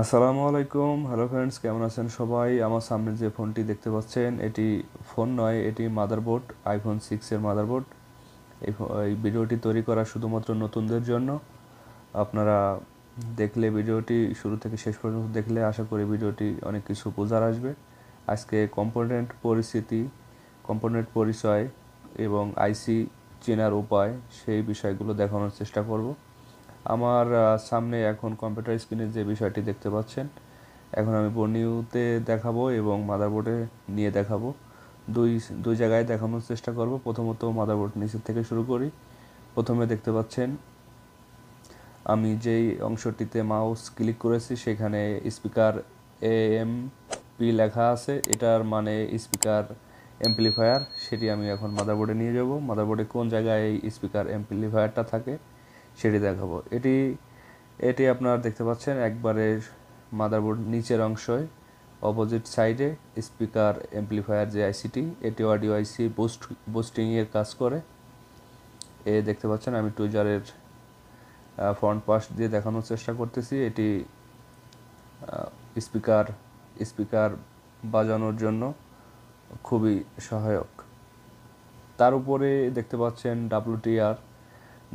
আসসালামু আলাইকুম, hello friends, কেমন আছেন সবাই? আমার সামনে যে ফোনটি দেখতে পাচ্ছেন এটি ফোন নয়, এটি মাদারবোর্ড, আইফোন 6-এর মাদারবোর্ড। এই ভিডিওটি তৈরি করা শুধুমাত্র নতুনদের জন্য। আপনারা দেখলে ভিডিওটি শুরু থেকে শেষ পর্যন্ত দেখলে আশা করি ভিডিওটি অনেক কিছু বোঝার আসবে। আজকে কম্পোনেন্ট পরিচয় এবং আইসি চেনার উপায়, সেই বিষয়গুলো দেখানোর চেষ্টা করব। আমার সামনে এখন কম্পিউটার স্ক্রিনে যে বিষয়টি দেখতে পাচ্ছেন, এখন আমি বর্নিউতে দেখাবো এবং মাদারবোর্ডে নিয়ে দেখাবো। দুই দুই জায়গায় দেখানোর চেষ্টা করব। প্রথমত মাদারবোর্ড নিচের থেকে শুরু করি। প্রথমে দেখতে পাচ্ছেন আমি যেই অংশটিতে মাউস ক্লিক করেছি সেখানে স্পিকার এএমপি লেখা আছে, এটার মানে স্পিকার অ্যাম্পলিফায়ার। সেটি আমি এখন মাদারবোর্ডে নিয়ে যাব। মাদারবোর্ডে কোন জায়গায় এই স্পিকার অ্যাম্পলিফায়ারটা থাকে সেটি দেখাবো। এটি এটি আপনারা দেখতে পাচ্ছেন একবারে মাদারবোর্ড নিচের অংশে অপোজিট সাইডে স্পিকার অ্যাম্পলিফায়ার যে আইসিটি, এটি অডিও আইসি বুস্টিংয়ের কাজ করে। দেখতে পাচ্ছেন আমি টুইজারের ফ্রন্ট পাশ দিয়ে দেখানোর চেষ্টা করতেছি। এটি স্পিকার স্পিকার বাজানোর জন্য খুবই সহায়ক। তার উপরে দেখতে পাচ্ছেন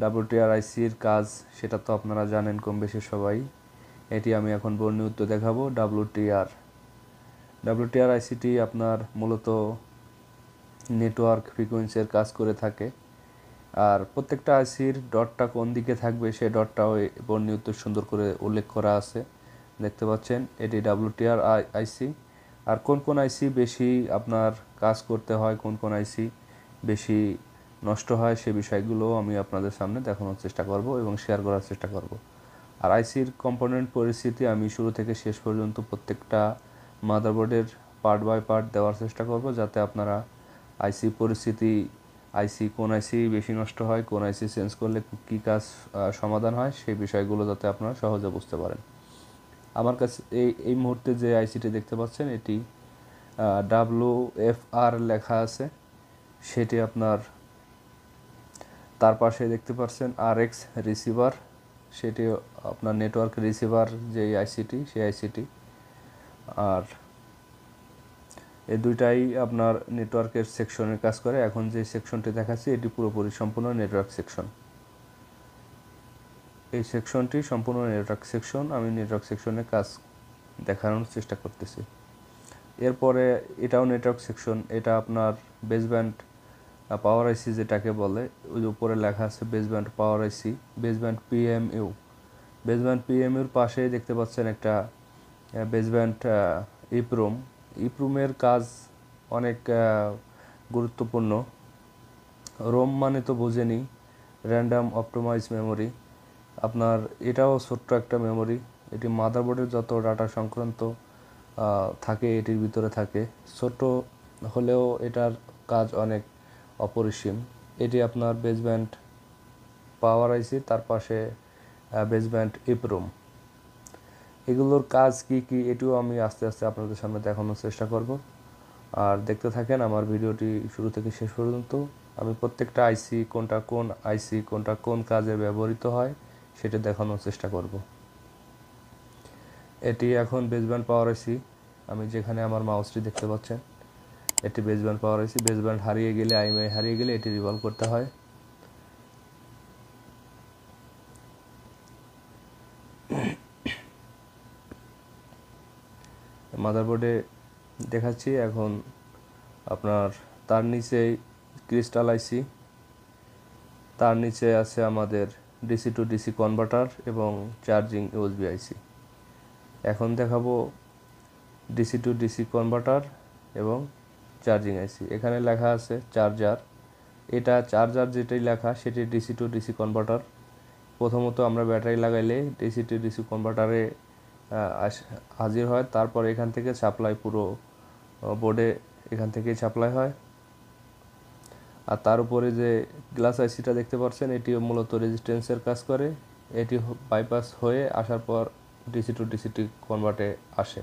ডাব্লিউটিআর আইসির কাজ, সেটা তো আপনারা জানেন কম বেশি সবাই। এটি আমি এখন বর্ণিত দেখাবো। ডাব্লিউটিআর আইসিটি আপনার মূলত নেটওয়ার্ক ফ্রিকোয়েন্সির কাজ করে থাকে। আর প্রত্যেকটা আইসির ডটটা কোন দিকে থাকবে সেই ডটটাও বর্ণিত সুন্দর করে উল্লেখ করা আছে, দেখতে পাচ্ছেন। এটি ডাব্লিউটিআর আইসি। আর কোন কোন আইসি বেশি আপনার কাজ করতে হয়, কোন কোন আইসি বেশি নষ্ট হয়, সে বিষয়গুলো আমি আপনাদের সামনে দেখানোর চেষ্টা করব এবং শেয়ার করার চেষ্টা করব। আর আইসির কম্পোনেন্ট পরিস্থিতি আমি শুরু থেকে শেষ পর্যন্ত প্রত্যেকটা মাদারবোর্ডের পার্ট বাই পার্ট দেওয়ার চেষ্টা করব, যাতে আপনারা আইসি পরিস্থিতি, কোন আইসি বেশি নষ্ট হয়, কোন আইসি চেঞ্জ করলে কী কাজ সমাধান হয়, সেই বিষয়গুলো যাতে আপনারা সহজে বুঝতে পারেন। আমার কাছে এই মুহূর্তে যে আইসিটি দেখতে পাচ্ছেন এটি WFR লেখা আছে, সেটি আপনার তার পাশে দেখতে পাচ্ছেন RX রিসিভার, সেটি আপনার নেটওয়ার্ক রিসিভার যে আইসিটি, সেই আইসিটি। আর এই দুইটাই আপনার নেটওয়ার্কের সেকশনের কাজ করে। এখন যে সেকশনটি দেখাচ্ছি এটি পুরোপুরি সম্পূর্ণ নেটওয়ার্ক সেকশন। এই সেকশনটি সম্পূর্ণ নেটওয়ার্ক সেকশন। আমি নেটওয়ার্ক সেকশনের কাজ দেখানোর চেষ্টা করতেছি। এরপরে এটাও নেটওয়ার্ক সেকশন। এটা আপনার বেসব্যান্ড পাওয়ার আইসি যেটাকে বলে, ওই উপরে লেখা আছে বেসব্যান্ড পাওয়ার আইসি, বেসব্যান্ড পিএমইউ। বেসব্যান্ড পিএমইউর পাশে দেখতে পাচ্ছেন একটা বেসব্যান্ড ইপ্রুমের কাজ অনেক গুরুত্বপূর্ণ। রোম মানে তো বোঝেনি, র্যান্ডাম অপটোমাইজ মেমোরি। আপনার এটাও ছোট্ট একটা মেমোরি। এটি মাদারবোর্ডের যত ডাটা সংক্রান্ত থাকে এটির ভিতরে থাকে। ছোট হলেও এটার কাজ অনেক অপরিসীম। এটি আপনার বেসব্যান্ড পাওয়ার আইসি, তার পাশে বেসব্যান্ড ইপ্রুম। এগুলোর কাজ কি এটিও আমি আস্তে আস্তে আপনাদের সামনে দেখানোর চেষ্টা করব। আর দেখতে থাকেন আমার ভিডিওটি শুরু থেকে শেষ পর্যন্ত। আমি প্রত্যেকটা আইসি কোনটা কোন কাজে ব্যবহৃত হয় সেটা দেখানোর চেষ্টা করব। এটি এখন বেসব্যান্ড পাওয়ার আইসি। আমি যেখানে আমার মাউসটি দেখতে পাচ্ছেন এটি বেসব্যান্ড পাওয়ার আইসি। বেসব্যান্ড হারিয়ে গেলে, আইএমআই হারিয়ে গেলে এটি রিভলভ করতে হয়। মাদারবোর্ডে দেখাচ্ছি এখন আপনার। তার নিচে ক্রিস্টাল আইসি, তার নিচে আছে আমাদের ডিসি টু ডিসি কনভার্টার এবং চার্জিং ইউএসবি আইসি। এখন দেখাবো ডিসি টু ডিসি কনভার্টার এবং চার্জিং আইসি। এখানে লেখা আছে চার্জার। এটা চার্জার যেটাই লেখা সেটি ডিসি টু ডিসি কনভার্টার। প্রথমত আমরা ব্যাটারি লাগাইলে ডিসি টু ডিসি কনভার্টারে হাজির হয়, তারপর এখান থেকে সাপ্লাই পুরো বোর্ডে এখান থেকেই সাপ্লাই হয়। আর তার উপরে যে গ্লাস আইসিটা দেখতে পাচ্ছেন এটিও মূলত রেজিস্ট্যান্সের কাজ করে। এটি বাইপাস হয়ে আসার পর ডিসি টু ডিসিটি কনভার্টে আসে।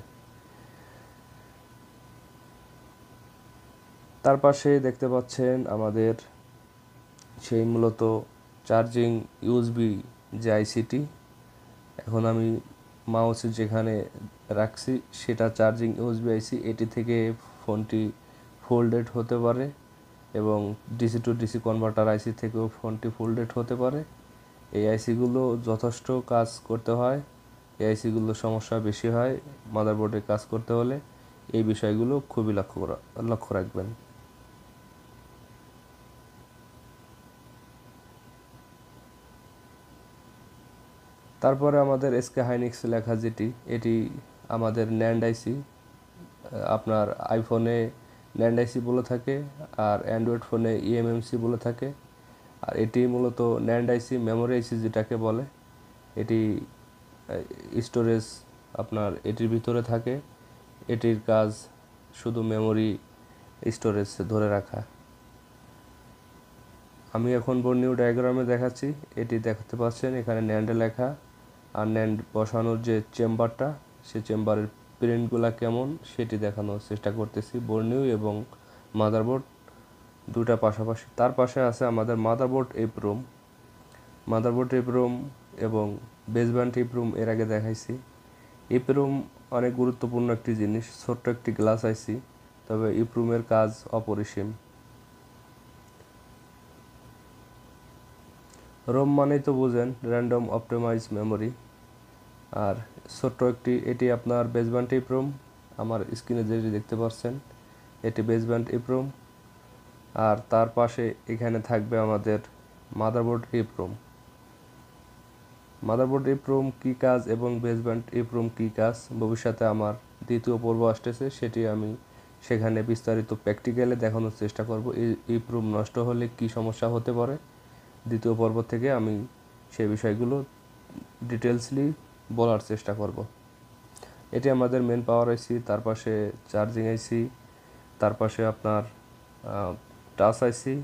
তার পাশে দেখতে পাচ্ছেন আমাদের সেই মূলত চার্জিং ইউএসবি যে আইসিটি। এখন আমি মাউস যেখানে রাখছি সেটা চার্জিং ইউএসবি আইসি, এটি থেকে ফোনটি ফোল্ডেড হতে পারে এবং ডিসি টু ডিসি কনভার্টার আইসি থেকেও ফোনটি ফোল্ডেড হতে পারে। এই আইসিগুলো যথেষ্ট কাজ করতে হয়, এই আইসিগুলো সমস্যা বেশি হয় মাদারবোর্ডে কাজ করতে হলে। এই বিষয়গুলো খুবই লক্ষ্য রাখবেন। তারপরে আমাদের এসকে হাইনিক্স লেখা যেটি, এটি আমাদের ন্যান্ড আইসি। আপনার আইফোনে ন্যান্ড আইসি বলে থাকে আর অ্যান্ড্রয়েড ফোনে ইএমএমসি বলে থাকে। আর এটি মূলত ন্যান্ড আইসি, মেমোরি আইসি যেটাকে বলে। এটি স্টোরেজ আপনার এটির ভিতরে থাকে। এটির কাজ শুধু মেমোরি স্টোরেজ ধরে রাখা। আমি এখন বর্ণীয় ডায়াগ্রামে দেখাচ্ছি। এটি দেখতে পাচ্ছেন এখানে ন্যান্ডে লেখা, আর ন্যান্ড বসানোর যে চেম্বারটা, সে চেম্বারের প্রিন্টগুলো কেমন সেটি দেখানোর চেষ্টা করতেছি। বর্ণীয় এবং মাদারবোর্ড দুটা পাশাপাশি। তার পাশে আছে আমাদের মাদারবোর্ড এপ্রোম। মাদারবোর্ড এপ্রোম এবং বেসব্যান্ড এপ্রোম এর আগে দেখাইছি। এপ্রোম অনেক গুরুত্বপূর্ণ একটি জিনিস, ছোট্ট একটি গ্লাস আইসি, তবে এপ্রোমের কাজ অপরিসীম। রোম মানেই তো বুঝেন র্যান্ডম অপটিমাইজ মেমোরি। আর ছোট্ট একটি, এটি আপনার বেসব্যান্ড এপ্রোম। আমার স্ক্রিনে যেটি দেখতে পাচ্ছেন এটি বেসব্যান্ড এপ্রোম। আর তার পাশে এখানে থাকবে আমাদের মাদারবোর্ড এপ্রোম। মাদারবোর্ড এপ্রোম কী কাজ এবং বেসব্যান্ড এপ্রোম কী কাজ ভবিষ্যতে আমার দ্বিতীয় পর্ব আসতেছে, সেটি আমি সেখানে বিস্তারিত প্র্যাকটিক্যালে দেখানোর চেষ্টা করব। এপ্রোম নষ্ট হলে কী সমস্যা হতে পারে, দ্বিতীয় পর্ব থেকে আমি সেই বিষয়গুলো ডিটেলসলি বলার চেষ্টা করব। এটি আমাদের মেন পাওয়ার আইসি, তার পাশে চার্জিং আইসি, তার পাশে আপনার টাচ আইসি।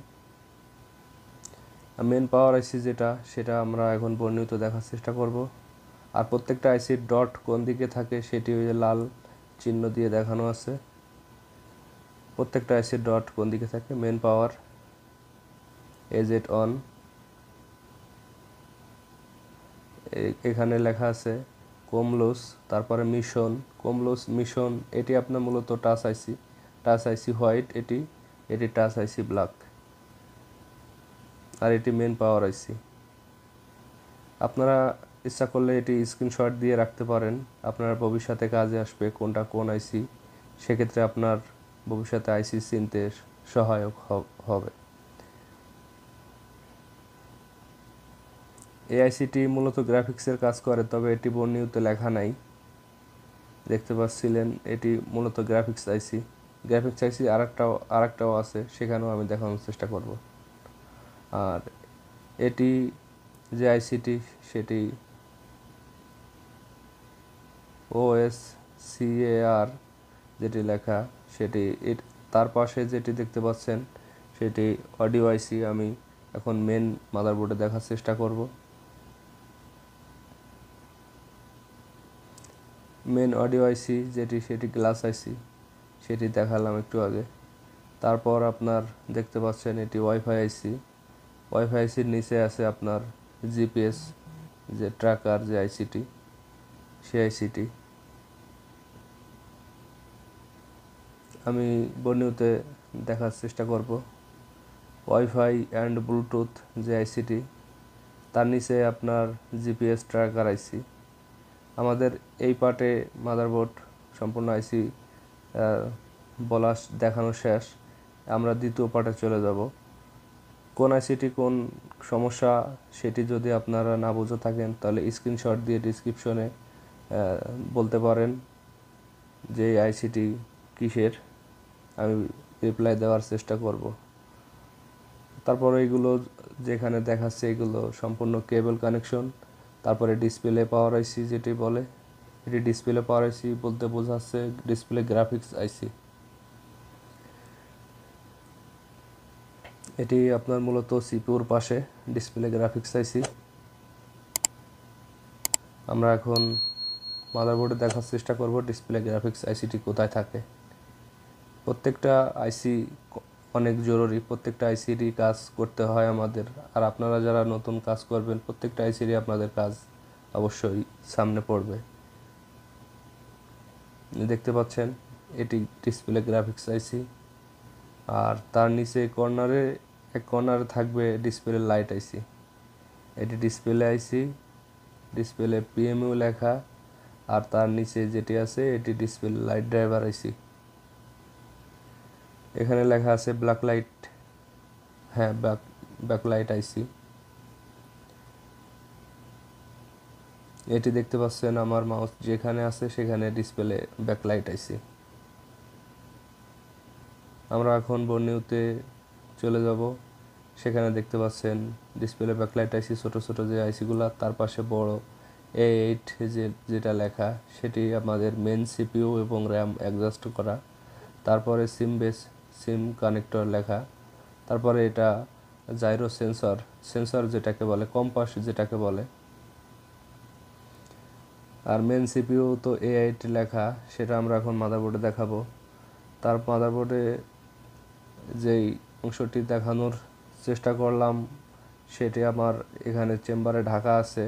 মেন পাওয়ার আইসি যেটা, সেটা আমরা এখন বর্ণিত দেখার চেষ্টা করব। আর প্রত্যেকটা আইসির ডট কোন দিকে থাকে সেটি ওই যে লাল চিহ্ন দিয়ে দেখানো আছে। প্রত্যেকটা আইসির ডট কোন দিকে থাকে। মেন পাওয়ার এজেট অন, এখানে লেখা আছে কোমলোস, তারপরে মিশন, কোমলোস মিশন। এটি আপনার মূলত টাচ আইসি, টাচ আইসি হোয়াইট, এটি টাচ আইসি ব্ল্যাক, আর এটি মেন পাওয়ার আইসি। আপনারা ইচ্ছা করলে এটি স্ক্রিনশট দিয়ে রাখতে পারেন, আপনার ভবিষ্যতে কাজে আসবে কোনটা কোন আইসি। সেক্ষেত্রে আপনার ভবিষ্যতে আইসি চিনতে সহায়ক হবে। এই আইসিটি মূলত গ্রাফিক্সের কাজ করে, তবে এটি বর্ণিত লেখা নাই। দেখতে পাচ্ছিলেন এটি মূলত গ্রাফিক্স আইসি। গ্রাফিক্স আইসি আরেকটাও আছে, সেখানেও আমি দেখানোর চেষ্টা করব। আর এটি যে আইসিটি, সেটি OSCAR যেটি লেখা, সেটি তার পাশে যেটি দেখতে পাচ্ছেন সেটি অডিও আইসি। আমি এখন মেন মাদারবোর্ডে দেখার চেষ্টা করব। মেন অডিও আইসি যেটি, সেটি গ্লাস আইসি, সেটি দেখালাম একটু আগে। তারপর আপনার দেখতে পাচ্ছেন এটি ওয়াইফাই আইসি। ওয়াইফাই আইসির নিচে আছে আপনার জিপিএস যে ট্র্যাকার যে আইসিটি, সেই আইসিটি আমি বর্ণিতে দেখার চেষ্টা করব। ওয়াইফাই অ্যান্ড ব্লুটুথ যে আইসিটি, তার নিচে আপনার জিপিএস ট্র্যাকার আইসি। আমাদের এই পার্টে মাদারবোর্ড সম্পূর্ণ আইসি দেখানো শেষ। আমরা দ্বিতীয় পার্টে চলে যাব। কোন আইসিটি কোন সমস্যা সেটি যদি আপনারা না বুঝে থাকেন, তাহলে স্ক্রিনশট দিয়ে ডিসক্রিপশনে বলতে পারেন যে আইসিটি কিসের, আমি রিপ্লাই দেওয়ার চেষ্টা করব। তারপর এইগুলো যেখানে দেখাচ্ছে এগুলো সম্পূর্ণ কেবল কানেকশন। তারপরে ডিসপ্লে পাওয়ার আইসি যেটি বলে, এটি ডিসপ্লে পাওয়ার আইসি বলতে বোঝাচ্ছে ডিসপ্লে গ্রাফিক্স আইসি। এটি আপনার মূলত সিপিউর পাশে ডিসপ্লে গ্রাফিক্স আইসি। আমরা এখন মাদারবোর্ডে দেখার চেষ্টা করব ডিসপ্লে গ্রাফিক্স আইসিটি কোথায় থাকে। প্রত্যেকটা আইসি অনেক জরুরি, প্রত্যেকটা আইসিরই কাজ করতে হয় আমাদের। আর আপনারা যারা নতুন কাজ করবেন, প্রত্যেকটা আইসিরই আপনাদের কাজ অবশ্যই সামনে পড়বে। দেখতে পাচ্ছেন এটি ডিসপ্লে গ্রাফিক্স আইসি, আর তার নিচে এক কর্নারে থাকবে ডিসপ্লে লাইট আইসি। এটি ডিসপ্লে আইসি, ডিসপ্লে পিএমইউ লেখা, আর তার নিচে যেটি আছে এটি ডিসপ্লে লাইট ড্রাইভার আইসি। এখানে লেখা আছে ব্ল্যাক লাইট, হ্যাঁ ব্যাকলাইট আইসি। এটি দেখতে পাচ্ছেন আমার মাউস যেখানে আছে সেখানে ডিসপ্লে ব্যাকলাইট আইসি। আমরা এখন বর্নিউতে চলে যাব, সেখানে দেখতে পাচ্ছেন ডিসপ্লে ব্যাকলাইট আইসি ছোট ছোট যে আইসিগুলো, তার পাশে বড় A8 যেটা লেখা সেটি আমাদের মেন সিপিইউ এবং র্যাম অ্যাডজাস্ট করা। তারপরে সিম কানেক্টর লেখা। তারপরে এটা জাইরো সেন্সর যেটাকে বলে, কম্পাস যেটাকে বলে। আর মেন সিপিইউ তো A8 লেখা, সেটা আমরা এখন মাদারবোর্ডে দেখাবো। তার মাদারবোর্ডে যেই অংশটি দেখানোর চেষ্টা করলাম সেটি আমার এখানে চেম্বারে ঢাকা আছে।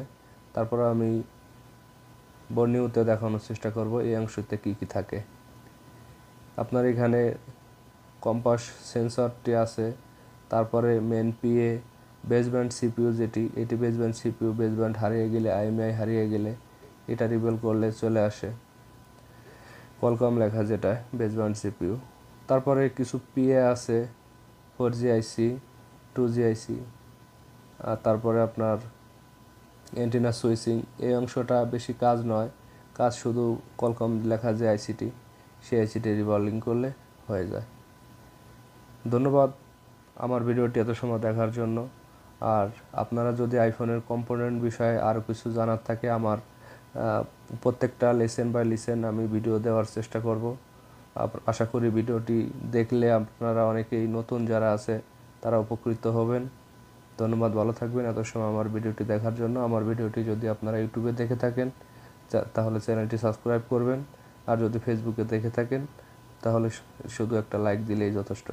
তারপর আমি বর্নিউতে দেখানোর চেষ্টা করব এই অংশতে কি কি থাকে। আপনার এখানে কম্পাস সেন্সরটি আছে, তারপরে মেন পিএ, বেসব্যান্ড সিপিইউ এটি বেসব্যান্ড সিপিইউ, বেসব্যান্ড হারিয়ে গেলে আইএমআই হারিয়ে গেলে এটা রিবেল করলে চলে আসে কলকম লেখা, যেটা বেসব্যান্ড সিপিইউ। তারপরে কিছু পিএ আছে, 4G আইসি, 2G আইসি, আর তারপরে আপনার অ্যান্টেনা সুইচিং। এই অংশটা বেশি কাজ নয়, কাজ শুধু কলকম লেখা যে আইসিটি, সেই আইসিটি রিভলভিং করলে হয়ে যায়। ধন্যবাদ আমার ভিডিওটি এত সময় দেখার জন্য। আর আপনারা যদি আইফোনের কম্পোনেন্ট বিষয়ে আরও কিছু জানার থাকে, আমার প্রত্যেকটা লেসেন বাই লেসেন আমি ভিডিও দেওয়ার চেষ্টা করব। আশা করি ভিডিওটি দেখলে আপনারা অনেকেই নতুন যারা আছে তারা উপকৃত হবেন। ধন্যবাদ, ভালো থাকবেন এত সময় আমার ভিডিওটি দেখার জন্য। আমার ভিডিওটি যদি আপনারা ইউটিউবে দেখে থাকেন তাহলে চ্যানেলটি সাবস্ক্রাইব করবেন, আর যদি ফেসবুকে দেখে থাকেন তাহলে শুধু একটা লাইক দিলেই যথেষ্ট।